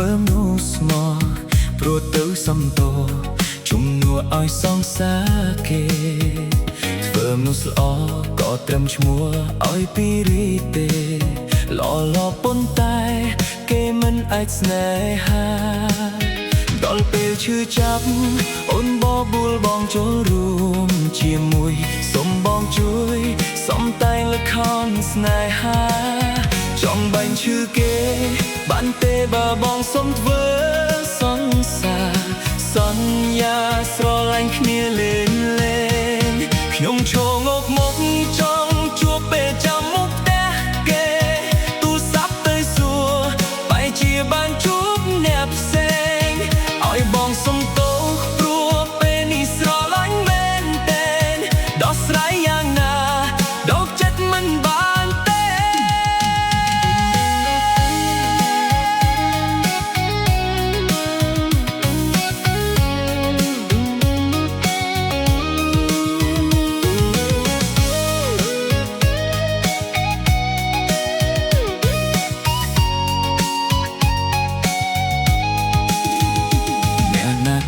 ធ្វើនោះស្មោះព្រោះទៅសំតោជំនួសឲ្យសងសាគេធ្វើមនុស្សល្អក៏ត្រឹមឈ្មោះឲ្យពីរីទេល្អប៉ុន្តែគេមិនអាចស្នេហាដល់ពេលឈឺចាប់អូនបបួលបងចូលរួមជាមួយសុំបងជួយសំតែងល្ខោនស្នេហាចង់បាញ់ឈឺគេបានទេបើបងសុំធ្វើសង្សារសន្យាស្រឡាញ់គ្នាលេងខ្ញុំឈរងកមុខចង់ជួបពេលចាំមុខផ្ទះគេទូរស័ព្ទទៅសួរបែរជាបានជួបអ្នកផ្សេងឲ្យបងសុំទោសព្រោះពេលនេះស្រឡាញ់មែនទេដោះស្រាយយ៉ាងណាដកចិត្តមិនបានទេ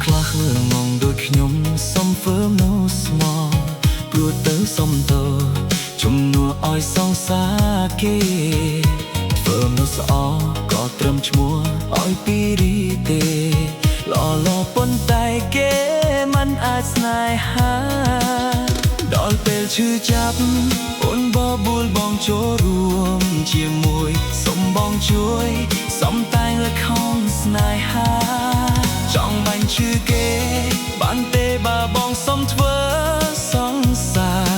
ខ្លះលងងដូចខ្ញុំសុំធ្វើនោះស្មោះព្រោះទៅសុំតោជំនួសឲ្យសងសាគេធ្វើនោះស្អក៏ត្រឹមឈ្មោះឲ្យពីរីទេល្អប៉ុន្តែគេមិនអាចស្នេហាដល់ពេលឈឺចាប់អូនបបួលបងចូលរួមជាមួយសុំបងជួយសំតែងល្ខោនស្នេហាចង់បាញ់ឈឺគេបានទេបើបងសុំធ្វើសង្សារ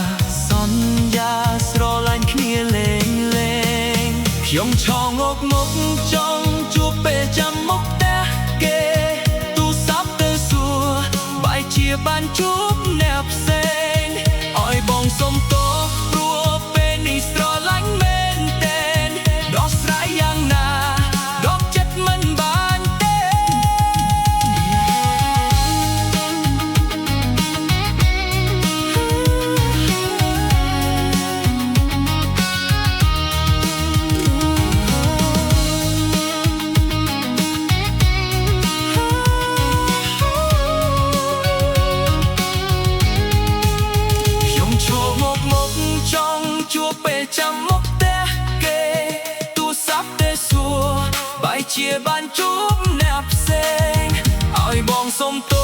សន្យាស្រឡាញ់គ្នាលេងខ្ញុំឆងងកមុខចង់ជួបពេលចាំមុខផ្ទះគេទូរស័ព្ទទៅសួរបែរជាបានជួបអ្នកផ្សេងឲ្យបងសុំទោសព្រោះពេលនេះស្រឡាញ់មែនទេដោះស្រាយយ៉ាងណាដកចិត្តមិនបានទេជួបពេលចាំមុខផ្ទះគេទូរស័ព្ទទៅសួរបែរជាបានជួបអ្នកផ្សេងឲ្យបងសុំទោស